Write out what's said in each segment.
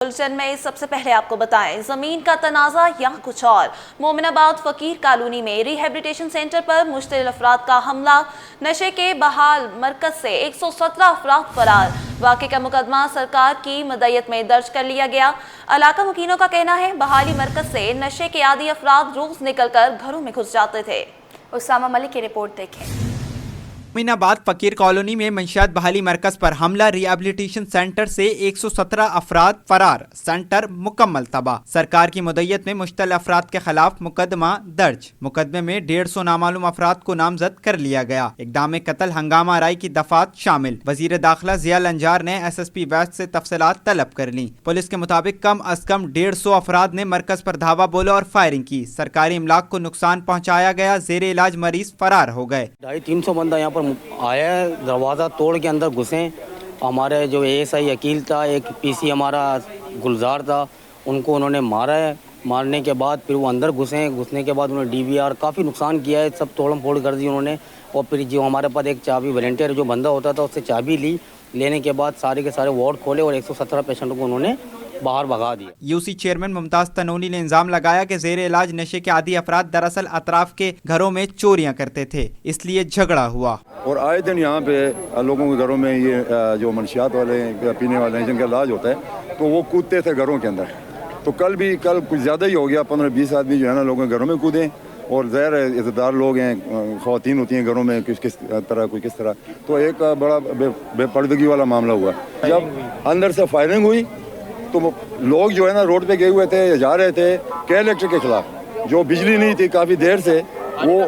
Bulletin में सबसे पहले आपको बताएं, जमीन का तनाजा यहाँ कुछ और। मोमिनाबाद फकीर कॉलोनी में रिहेबिलिटेशन सेंटर पर मुश्तिल अफराद का हमला, नशे के बहाल मरकज से 117 अफराद फरार। वाक़े का मुकदमा सरकार की मदयत में दर्ज कर लिया गया। इलाका मुकीनों का कहना है बहाली मरकज से नशे के आदी अफराद रोज निकल कर घरों में घुस जाते थे। उसामा मलिक की रिपोर्ट देखें। मोमिनाबाद फकीर कॉलोनी में मंशियात बहाली मरकज पर हमला, रिहेबिलिटेशन सेंटर से 117 अफराद फरार, सेंटर मुकम्मल तबाह। सरकार की मुदय्यत में मुश्तल अफराद के खिलाफ मुकदमा दर्ज। मुकदमे में 150 नामालूम अफराद को नामजद कर लिया गया। इक़दाम कत्ल हंगामा आराई की दफात शामिल। वजीर दाखिला ज़िया लंजार ने SSP वेस्ट से तफसीलात तलब कर ली। पुलिस के मुताबिक कम अज कम 150 अफराद ने मरकज पर धावा बोला और फायरिंग की। सरकारी इमलाक को नुकसान पहुँचाया गया। जेर इलाज मरीज फरार हो गए। 250-300 बंदा यहाँ आया, दरवाज़ा तोड़ के अंदर घुसे। हमारे जो ASI अकील था, एक PC हमारा गुलजार था, उनको उन्होंने मारा है। मारने के बाद फिर वो अंदर घुसने के बाद उन्होंने DVR काफ़ी नुकसान किया है, सब तोड़म फोड़ कर दी उन्होंने। और फिर जो हमारे पास एक चाबी वॉलंटियर जो बंदा होता था उससे चाबी ली, लेने के बाद सारे के सारे वार्ड खोले और 117 पेशेंटों को उन्होंने बाहर भगा दिया। UC चेयरमैन मुमताज तनोनी ने इल्जाम लगाया कि जेर इलाज नशे के आदी अफराद दरअसल अतराफ के घरों में चोरियां करते थे, इसलिए झगड़ा हुआ। और आए दिन यहाँ पे लोगों के घरों में ये जो मनशियात वाले पीने वाले हैं जिनका इलाज होता है, तो वो कूदते थे घरों के अंदर। तो कल कुछ ज़्यादा ही हो गया, 15-20 आदमी जो है ना लोगों के घरों में कूदे। और ज़ाहिर है इज़्ज़तदार लोग हैं, ख़वातीन होती हैं घरों में, किस तरह कोई किस तरह। तो एक बड़ा बेपर्दगी वाला मामला हुआ। जब अंदर से फायरिंग हुई तो लोग जो है ना रोड पे गए हुए थे, जा रहे थे के इलेक्ट्रिक के खिलाफ। जो बिजली नहीं थी काफ़ी देर से, वो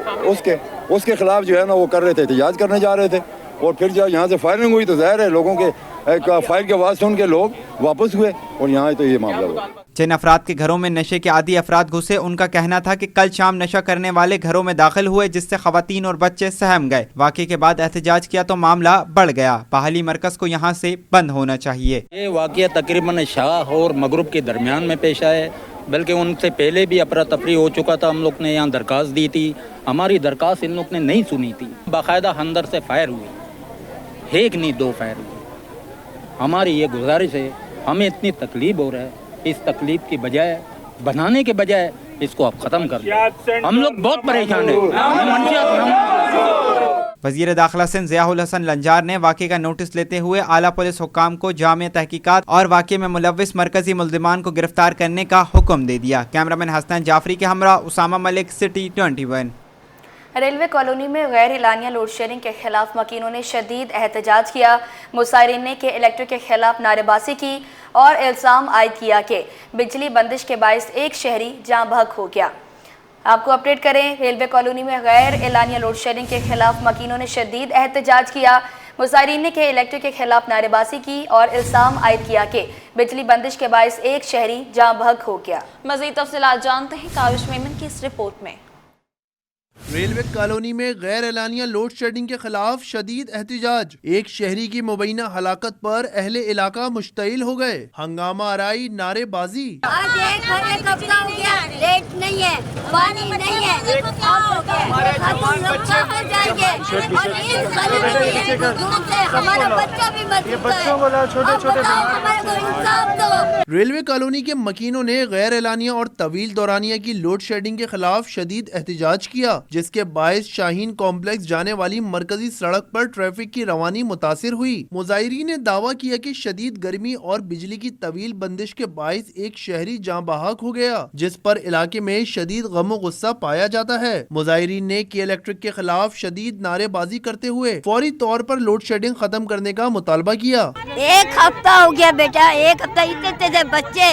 उसके खिलाफ जो है ना वो कर रहे थे, एहतजाज करने जा रहे थे। और फिर जब यहाँ से फायरिंग हुई तो ज़ाहिर है लोगों के एक फायर की आवाज़ सुन के लोग वापस हुए और यहाँ तो ये मामला हुआ। जिन अफराद के घरों में नशे के आदी अफराद घुसे, उनका कहना था कि कल शाम नशा करने वाले घरों में दाखिल हुए, जिससे खवातीन और बच्चे सहम गए। वाक़े के बाद एहतजाज किया तो मामला बढ़ गया। बहाली मरकज को यहाँ से बंद होना चाहिए। ये वाक़या तकरीबन शाह और मगरुब के दरमियान में पेश आया है, बल्कि उनसे पहले भी अफरा तफरी हो चुका था। हम लोग ने यहाँ दरख्वास्त दी थी, हमारी दरख्वास्त इन लोग ने नहीं सुनी थी। बाकायदा अंदर से फायर हुई, एक नहीं 2 फायर हुए। हमारी ये गुजारिश है, हमें इतनी तकलीफ हो रहा है, इस तकलीफ की बजाय बनाने के बजाय इसको आप ख़त्म कर दो। हम लोग बहुत परेशान हैं। वज़ीर दाखिला सिंध ज़ियाउल हसन लंजार ने वाक़े का नोटिस लेते हुए आला पुलिस हुक्काम को जामे तहकीकात और वाक़े में मुलव्विस मरकजी मुल्ज़िमान को गिरफ्तार करने का हुक्म दे दिया। कैमरामैन हसन जाफरी के हमरा Usama Malik, city 21। Railway colony में गैर एलानिया लोड शेडिंग के खिलाफ मकीनों ने शदीद एहतजाज किया। मुसायरीन ने के इलेक्ट्रिक के खिलाफ नारेबाजी की और इल्ज़ाम आयद किया कि बिजली बंदिश के बायस एक शहरी जाँ बहक हो गया। आपको अपडेट करें, रेलवे कॉलोनी में गैर एलानिया लोड शेडिंग के खिलाफ मकीनों ने शदीद एहतजाज किया। मुसायरीन ने के इलेक्ट्रिक के खिलाफ नारेबाजी की और इल्ज़ाम आयद किया कि बिजली बंदिश के बायस एक शहरी जाँ बहक हो गया। मज़ीद तफसीलात जानते हैं काविश मेमन की इस रिपोर्ट में। रेलवे कॉलोनी में गैर एलानिया लोड शेडिंग के खिलाफ शदीद एहतजाज। एक शहरी की मुबैना हलाकत पर अहले इलाका मुश्तइल हो गए। हंगामा आराई, नारेबाजी। आज एक हफ्ता हो गया, लेट नहीं है, पानी नहीं है, हमारे जवान बच्चे मर जाएंगे और इस गरीबी की दूर से हमारा बच्चा भी मर चुका है। छोटे हमारे को इंसाफ दो। रेलवे कॉलोनी के मकीनों ने गैर एलानिया और तवील दौरानिया की लोड शेडिंग के खिलाफ शदीद एहतजाज किया, जिसके बायस शाहीन कॉम्प्लेक्स जाने वाली मरकजी सड़क पर ट्रैफिक की रवानी मुतासिर हुई। मुजाहिरीन ने दावा किया कि शदीद गर्मी और बिजली की तवील बंदिश के बायस एक शहरी जाँ बहक हो गया, जिस पर इलाके में शदीद गम गुस्सा पाया जाता है। मुजाहिरीन ने के इलेक्ट्रिक के खिलाफ शदीद नारेबाजी करते हुए फौरी तौर पर लोड शेडिंग खत्म करने का मुतालबा किया। एक हफ्ता हो गया बेटा, एक हफ्ता इतने बच्चे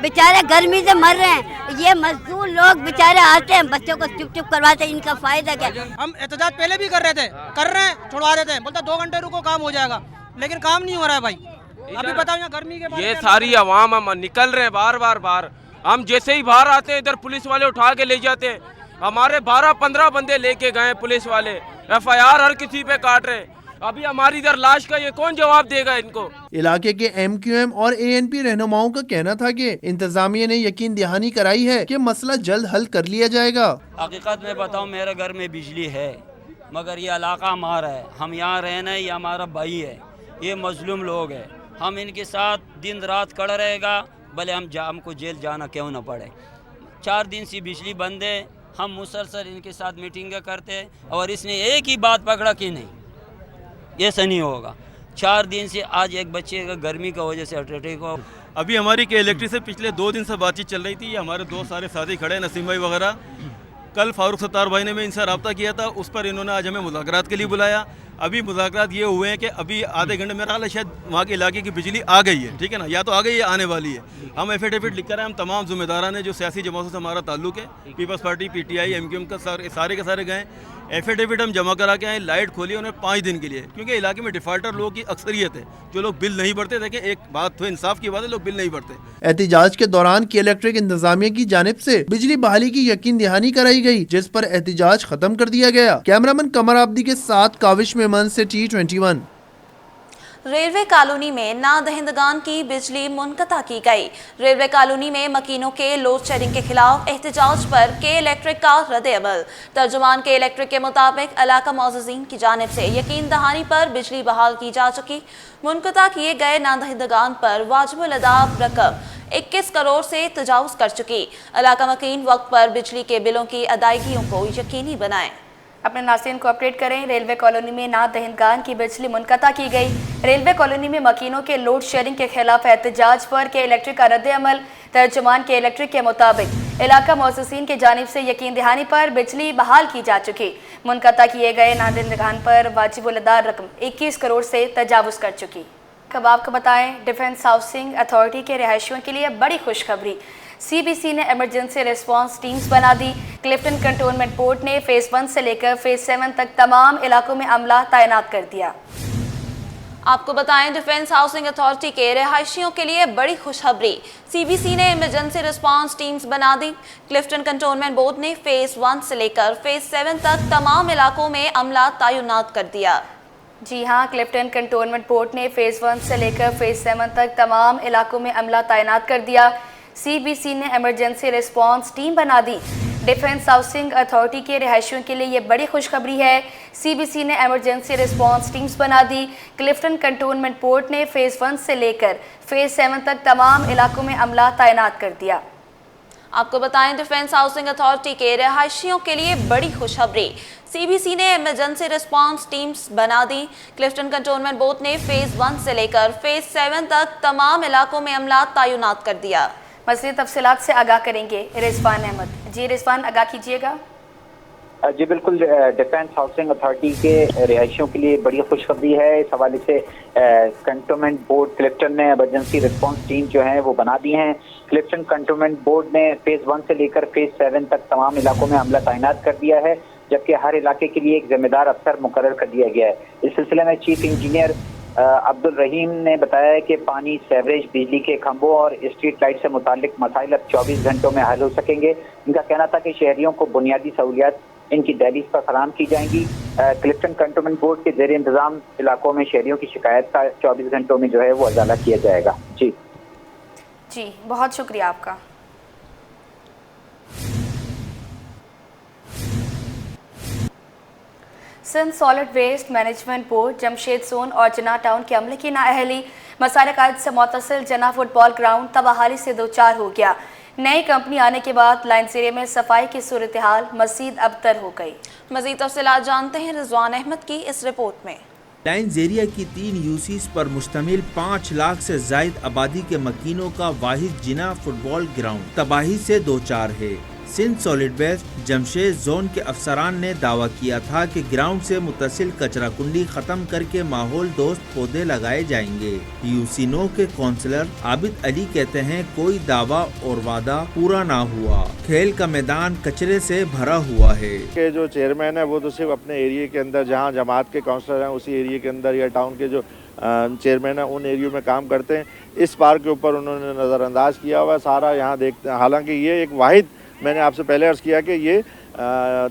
बेचारे गर्मी से मर रहे हैं। ये मजदूर लोग बेचारे आते हैं, बच्चों को चुप करवाते हैं, इनका फायदा क्या? हम एहतजाज पहले भी कर रहे थे, कर रहे हैं, छुड़वा देते हैं, बोलता 2 घंटे रुको काम हो जाएगा, लेकिन काम नहीं हो रहा है भाई। अभी बताओ यहाँ गर्मी के ये सारी अवाम हम निकल रहे हैं बार। हम जैसे ही बाहर आते हैं इधर पुलिस वाले उठा के ले जाते हैं। हमारे 12-15 बंदे लेके गए पुलिस वाले, FIR हर किसी पे काट रहे हैं। अभी हमारी इधर लाश का ये कौन जवाब देगा इनको? इलाके के MQM और ANP रहनुमाओं का कहना था कि इंतजामिया ने यकीन दहानी कराई है कि मसला जल्द हल कर लिया जाएगा। हकीकत में बताऊं, मेरे घर में बिजली है, मगर ये इलाका हमारा है, हम यहाँ रहना है, ये हमारा भाई है, ये मजलूम लोग है, हम इनके साथ दिन रात खड़ा रहेगा, भले हमको जेल जाना क्यों ना पड़े। 4 दिन से बिजली बंद है, हम मुसलसल इनके साथ मीटिंगें करते हैं और इसने एक ही बात पकड़ा कि नहीं ऐसा नहीं होगा। 4 दिन से आज एक बच्चे का गर्मी की वजह से अटैक हुआ। अभी हमारी के इलेक्ट्रिक से पिछले 2 दिन से बातचीत चल रही थी। ये हमारे दोस्त सारे साथी खड़े हैं, नसीम भाई वगैरह। कल फारूक सत्तार भाई ने मैं इनसे रब्ता किया था, उस पर इन्होंने आज हमें मुज़ाकरात के लिए बुलाया। अभी मुज़ाकरात ये हुए हैं कि अभी आधे घंटे मेरा ख्याल है शायद वहाँ के इलाके की बिजली आ गई है, ठीक है ना, या तो आ गई है आने वाली है। हम एफिडेविट लिख कर आए, हम तमाम ज़िम्मेदारान हैं जो सियासी जमातों से हमारा ताल्लुक है, पीपल्स पार्टी, PTI, MQM का सारे के सारे गए। एफिडेविट हम जमा करा के आए, लाइट खोली उन्हें 5 दिन के लिए, क्योंकि इलाके में डिफाल्टर लोगों की अक्सरियत है जो लोग बिल नहीं भरते। देखें, एक बात तो इंसाफ की बात है, लोग बिल नहीं भरते। एहतिजाज के दौरान की इलेक्ट्रिक इंतजामिया की जानिब से बिजली बहाली की यकीन दहानी कराई गई, जिस पर एहतिजाज खत्म कर दिया गया। कैमरामैन कमर आबदी के साथ काविश मेमन से T21। रेलवे कॉलोनी में नादहिंदगान की बिजली मुनक़ता की गई। रेलवे कॉलोनी में मकीनों के लोड शेडिंग के खिलाफ एहतजाज पर के इलेक्ट्रिक का रद्द-ए-अमल। तर्जुमान के इलेक्ट्रिक के मुताबिक इलाका मौज़ूज़ीन की जानिब से यकीन दहानी पर बिजली बहाल की जा चुकी। मुनक़ता किए गए नादहिंदगान पर वाजिबुल अदा रकम 21 करोड़ से तजावुज़ कर चुकी। इलाका मकीन वक्त पर बिजली के बिलों की अदायगियों को यकीनी बनाएं। अपने नाज़रीन को अपडेट करें। रेलवे कॉलोनी में नादहिंदगान की बिजली मुनक़ता की गई। रेलवे कॉलोनी में मकीनों के लोड शेडिंग के खिलाफ एहतजाज पर के इलेक्ट्रिक का रद्द-ए-अमल। तर्जुमान के इलेक्ट्रिक के मुताबिक इलाका मौज़ूज़ीन की जानिब से यकीन दहानी पर बिजली बहाल की जा चुकी। मुनक़ता किए गए नादहिंदगान पर वाजिबुल अदा रकम 21 करोड़ से तजावुज़ कर चुकी। अब आपको बताएं, डिफेंस हाउसिंग अथॉरिटी के रिहायशियों के लिए बड़ी खुशखबरी। CBC ने एमरजेंसी रिस्पांस टीम्स बना दी। क्लिफ्टन कंटोनमेंट बोर्ड ने फेज़ 1 से लेकर फेज़ 7 तक तमाम इलाकों में अमला तैनात कर दिया। आपको बताएं, डिफेंस हाउसिंग अथॉरिटी के रिहायशियों के लिए बड़ी खुशखबरी। CBC ने इमरजेंसी रिस्पांस टीम्स बना दी। क्लिफ्टन कंटोनमेंट बोर्ड ने फेज़ 1 से लेकर फेज़ 7 तक तमाम इलाकों में अमला तैनात कर दिया। जी हाँ, क्लिफ्टन कंटोनमेंट बोर्ड ने फेज़ 1 से लेकर फेज़ 7 तक तमाम इलाकों में अमला तैनात कर दिया। CBC ने इमरजेंसी रिस्पांस टीम बना दी। डिफेंस हाउसिंग अथॉरिटी के रिहायशियों के लिए ये बड़ी खुशखबरी है। CBC ने इमरजेंसी रिस्पांस टीम्स बना दी। क्लिफ्टन कंटोनमेंट बोर्ड ने फेज़ 1 से लेकर फेज़ 7 तक तमाम इलाकों में अमला तैनात कर दिया। आपको बताएं, डिफेंस हाउसिंग अथॉरिटी के रिहायशियों के लिए बड़ी खुशखबरी। CBC ने इमरजेंसी रिस्पांस टीम्स बना दी। क्लिफ्टन कंटोनमेंट बोर्ड ने फेज़ 1 से लेकर फेज़ 7 तक तमाम इलाकों में अमला तैनात कर दिया। मज़ीद तफसीलात से आगाह करेंगे रिजवान अहमद। जी रिजवान, आगाह कीजिएगा। जी बिल्कुल, डिफेंस हाउसिंग अथॉरिटी के रिहायशियों के लिए बड़ी खुशखबरी है। इस हवाले से कंटोनमेंट बोर्ड क्लिफ्टन ने इमरजेंसी रिस्पांस टीम जो है वो बना दी हैं। क्लिफ्टन कंटोनमेंट बोर्ड ने फेज़ 1 से लेकर फेज़ 7 तक तमाम इलाकों में अमला तैनात कर दिया है, जबकि हर इलाके के लिए एक जिम्मेदार अफसर मुकर्रर कर दिया गया है। इस सिलसिले में चीफ इंजीनियर अब्दुल रहीम ने बताया कि पानी, सेवरेज, बिजली के खंभों और स्ट्रीट लाइट से मुतालिक मसाइल अब 24 घंटों में हल हो सकेंगे। इनका कहना था कि शहरियों को बुनियादी सहूलियात इनकी दहलीज पर फराहम की जाएंगी। क्लिफ्टन कंटोनमेंट बोर्ड के ज़ेर इंतज़ाम इलाकों में शहरियों की शिकायत का 24 घंटों में जो है वो अजाला किया जाएगा। जी बहुत शुक्रिया आपका। Sindh solid waste management board Jamshed सोन और जना टाउन के अमले की नाअहली, मसाइल कायद से मुतसिल जना फुटबॉल ग्राउंड तबाहाली से दो चार हो गया। नई कंपनी आने के बाद लाइनसेरे में सफाई की सूरत हाल मज़ीद अबतर हो गई। मज़ीद तफसीलात जानते हैं रिजवान अहमद की इस रिपोर्ट में। लाइनजेरिया की 3 यूसीस पर मुश्तमिल 5 लाख से जायद आबादी के मकीनों का वाहिद जिना फुटबॉल ग्राउंड तबाही से दो चार है। Sindh solid waste Jamshed zone के अफसरान ने दावा किया था कि ग्राउंड से मुतसिल कचरा कुंडी खत्म करके माहौल दोस्त पौधे लगाए जाएंगे। यूसीनो के काउंसलर आबिद अली कहते हैं कोई दावा और वादा पूरा ना हुआ। खेल का मैदान कचरे से भरा हुआ है। के जो चेयरमैन है वो तो सिर्फ अपने एरिया के अंदर जहाँ जमात के काउंसलर हैं उसी एरिया के अंदर या टाउन के जो चेयरमैन है उन एरियो में काम करते हैं। इस बार के ऊपर उन्होंने नज़रअंदाज किया हुआ है सारा यहाँ देखते हैं। हालांकि ये एक वाहिद, मैंने आपसे पहले अर्ज किया कि ये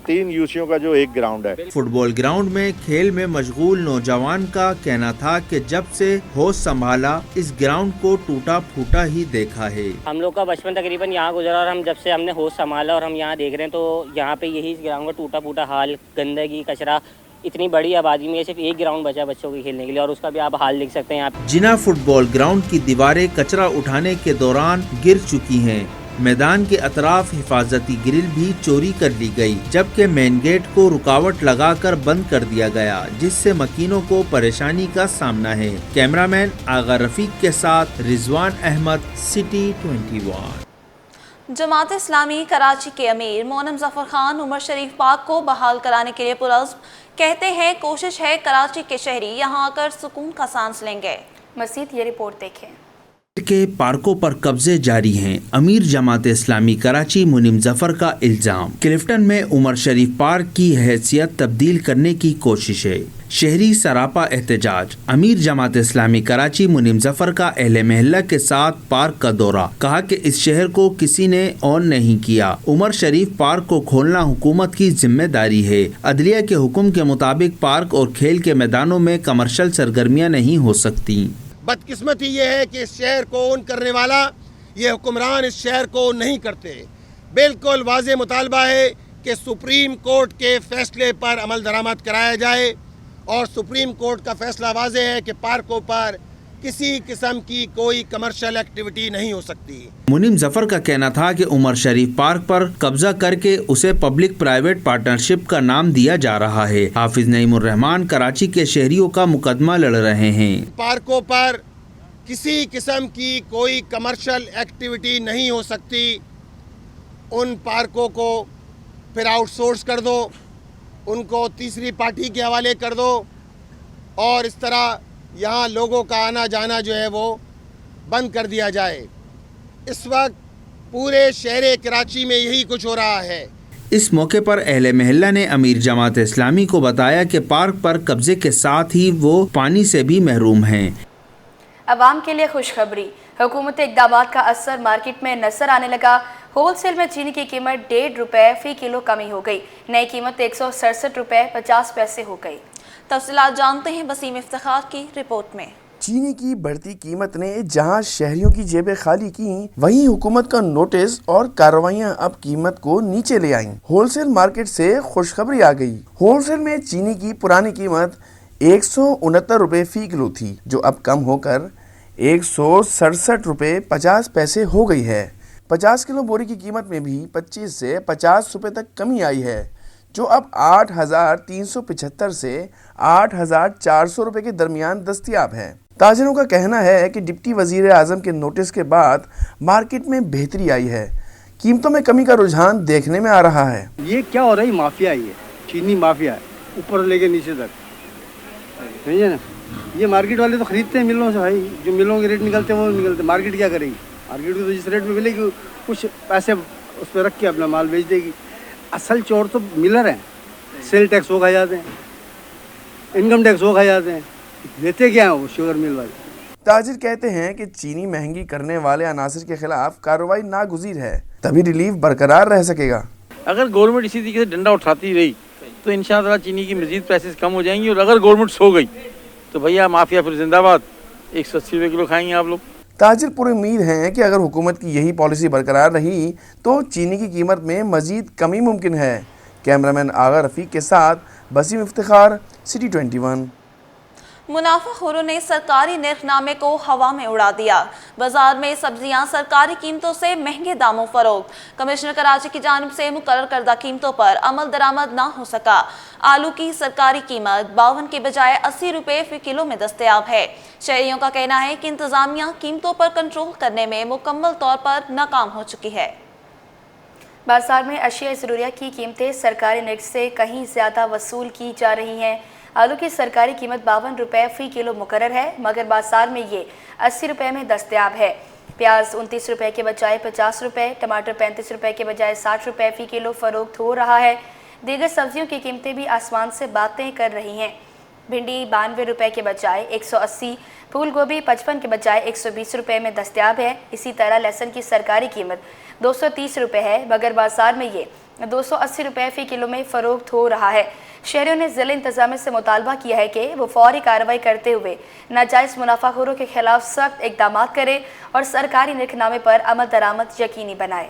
3 यूसीओ का जो एक ग्राउंड है। फुटबॉल ग्राउंड में खेल में मशगूल नौजवान का कहना था कि जब से होश संभाला इस ग्राउंड को टूटा फूटा ही देखा है। हम लोग का बचपन तकरीबन यहाँ गुजरा और हम जब से हमने होश संभाला और हम यहाँ देख रहे हैं तो यहाँ पे यही इस ग्राउंड का टूटा फूटा हाल, गंदगी, कचरा इतनी बड़ी आबादी में सिर्फ एक ग्राउंड बचा बच्चों के खेलने के लिए, और उसका भी आप हाल देख सकते हैं यहाँ पे। जिना फुटबॉल ग्राउंड की दीवारें कचरा उठाने के दौरान गिर चुकी हैं। मैदान के अतराफ हिफाजती ग्रिल भी चोरी कर ली गई, जबकि मेन गेट को रुकावट लगाकर बंद कर दिया गया, जिससे मकीनों को परेशानी का सामना है। कैमरामैन आगा रफीक के साथ रिजवान अहमद, सिटी 21। जमात इस्लामी कराची के अमीर मोनम जफर खान उमर शरीफ पार्क को बहाल कराने के लिए पुरज़्म, कहते हैं कोशिश है कराची के शहरी यहाँ आकर सुकून का सांस लेंगे। मज़ीद ये रिपोर्ट देखें। के पार्कों पर कब्जे जारी हैं। अमीर जमात इस्लामी कराची मुनीम जफर का इल्जाम, क्लिफ्टन में उमर शरीफ पार्क की हैसियत तब्दील करने की कोशिश है। शहरी सरापा एहतजाज। अमीर जमात इस्लामी कराची मुनीम जफर का अहले महल्ला के साथ पार्क का दौरा, कहा कि इस शहर को किसी ने ऑन नहीं किया। उमर शरीफ पार्क को खोलना हुकूमत की जिम्मेदारी है। अदलिया के हुक्म के मुताबिक पार्क और खेल के मैदानों में कमर्शियल सरगर्मियाँ नहीं हो सकती। बदकिस्मती ये है कि इस शहर को ओन करने वाला ये हुक्मरान इस शहर को नहीं करते। बिल्कुल वाज़ेह मुतालबा है कि सुप्रीम कोर्ट के फैसले पर अमल दरामद कराया जाए, और सुप्रीम कोर्ट का फैसला वाज़ेह है कि पार्कों पर किसी किस्म की कोई कमर्शियल एक्टिविटी नहीं हो सकती। मुनीम जफर का कहना था कि उमर शरीफ पार्क पर कब्जा करके उसे पब्लिक प्राइवेट पार्टनरशिप का नाम दिया जा रहा है। हाफिज नईमुर रहमान कराची के शहरियों का मुकदमा लड़ रहे हैं। पार्कों पर किसी किस्म की कोई कमर्शियल एक्टिविटी नहीं हो सकती। उन पार्कों को फिर आउटसोर्स कर दो, उनको तीसरी पार्टी के हवाले कर दो, और इस तरह यहाँ लोगों का आना जाना जो है वो बंद कर दिया जाए। इस वक्त पूरे शहर कराची में यही कुछ हो रहा है। इस मौके पर अहले महल्ला ने अमीर जमात इस्लामी को बताया कि पार्क पर कब्जे के साथ ही वो पानी से भी महरूम हैं। अवाम के लिए खुशखबरी, हुकूमती इक़दामात का असर मार्केट में नजर आने लगा। होलसेल में चीनी की कीमत 1.5 रुपये फ़ी किलो कमी हो गई। नई कीमत 167 रुपये 50 पैसे हो गई। तफसीलात जानते हैं वसीम इफ्तिखार की रिपोर्ट में। चीनी की बढ़ती कीमत ने जहां शहरियों की जेबें खाली की, वहीं हुकूमत का नोटिस और कार्रवाइयां अब कीमत को नीचे ले आईं। होलसेल मार्केट से खुशखबरी आ गई। होलसेल में चीनी की पुरानी कीमत 169 रुपये फ़ी किलो थी, जो अब कम होकर 167 रुपये 50 पैसे हो गई है। 50 किलो बोरी की कीमत में भी 25 से 50 रुपये तक कमी आई है, जो अब 8,375 से 8,400 रुपये के दरमियान दस्तयाब है। ताजिरों का कहना है कि डिप्टी वजीर आज़म के नोटिस के बाद मार्केट में बेहतरी आई है। कीमतों में कमी का रुझान देखने में आ रहा है। ये क्या हो रहा है? माफिया ही है, चीनी माफिया है, ऊपर लेके नीचे तक, समझे ना। ये मार्केट वाले तो खरीदते हैं मिलों से भाई, जो मिलों के रेट निकलते हैं वो निकलते। मार्केट क्या करेगी? मार्केट को तो जिस रेट में मिलेगी कुछ पैसे उस पर रख के अपना माल बेच देगी। असल चोर तो मिलर हैं, सेल टैक्स वो खा जाते हैं, इनकम टैक्स वो खा जाते हैं, देते क्या हैं वो शुगर मिल वाले। ताजिर कहते हैं कि चीनी महंगी करने वाले अनासर के खिलाफ कार्रवाई नागुज़ीर है, तभी रिलीफ बरकरार रह सकेगा। अगर गवर्नमेंट इसी तरीके से डंडा उठाती रही तो इंशाअल्लाह चीनी की मजीद प्राइसेस कम हो जाएंगी, और अगर गवर्नमेंट सो गई तो भैया माफिया फिर जिंदाबाद, 180 रुपये किलो खाएंगे आप लोग। ताजिर पूरी उम्मीद हैं कि अगर हुकूमत की यही पॉलिसी बरकरार रही तो चीनी की कीमत में मजीद कमी मुमकिन है। कैमरामैन आगा रफीक के साथ वसीम इफ्तिखार, सिटी 21। मुनाफाखोरों ने सरकारी निर्खनामे को हवा में उड़ा दिया। बाजार में सब्जियां सरकारी कीमतों से महंगे दामों फरोख्त। कमिश्नर कराची की जानिब से मुकर्रर करदा कीमतों पर अमल दरामद ना हो सका। आलू की सरकारी कीमत 52 के बजाय 80 रुपये फ़ी किलो में दस्तयाब है। शहरियों का कहना है कि इंतजामिया कीमतों पर कंट्रोल करने में मुकम्मल तौर पर नाकाम हो चुकी है। बाजार में अशिया ज़रूरिया की कीमतें सरकारी नेट से कहीं ज़्यादा वसूल की जा रही हैं। आलू की सरकारी कीमत 52 रुपये फ़ी किलो मुकर्रर है, मगर बाजार में ये 80 रुपये में दस्तयाब है। प्याज 29 रुपये के बजाय 50 रुपये, टमाटर 35 रुपये के बजाय 60 रुपये फ़ी किलो फ़रोख्त हो रहा है। दीगर सब्जियों की कीमतें भी आसमान से बातें कर रही हैं। भिंडी 92 रुपये के बजाय 180, फूल गोभी 55 के बजाय 120 रुपये में दस्तयाब है। इसी तरह लहसुन की सरकारी कीमत 230 रुपये है, मगर बाजार में ये 280 रुपये फ़ी किलो में फ़रोख्त हो रहा है। शहरियों ने ज़िला इंतज़ामिया से मुतालबा किया है कि वो फौरी कार्रवाई करते हुए नाजायज़ मुनाफाखोरों के खिलाफ सख्त इक़दामात करें और सरकारी निर्खनामे पर अमल दरामद यकीनी बनाए।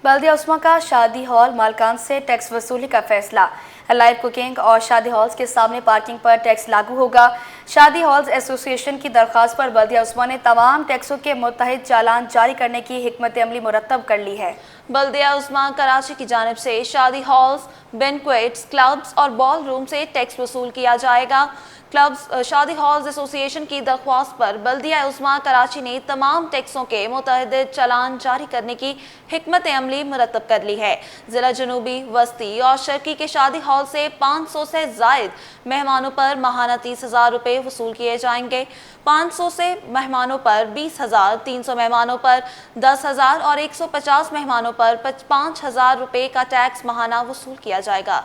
बल्दिया उस्मा का शादी हॉल मालकान से टैक्स वसूली का फैसला। लाइव कुकिंग और शादी हॉल्स के सामने पार्किंग पर टैक्स लागू होगा। शादी हॉल्स एसोसिएशन की दरख्वास्त पर बल्दिया उस्मा ने तमाम टैक्सों के मुत्तहिद चालान जारी करने की हिकमत अमली मुरतब कर ली है। बल्दिया उस्मा कराची की जानिब से शादी हॉल्स, बैंक्वेट्स, क्लब्स और बॉल रूम से टैक्स वसूल किया जाएगा। क्लब्स शादी हॉल्स एसोसिएशन की दरख्वास्त पर बल्दिया उस्मा कराची ने तमाम टैक्सों के मुतअद्दिद चालान जारी करने की हिकमत अमली मुरतब कर ली है। ज़िला जनूबी, वस्ती और शर्की के शादी हॉल से 500 से ज़ायद मेहमानों पर माहाना 30,000 रुपये वसूल किए जाएंगे। 500 से मेहमानों पर 20,000, 300 मेहमानों पर 10,000 और 150 मेहमानों पर 5,000 रुपये का टैक्स माहाना वसूल किया जाएगा।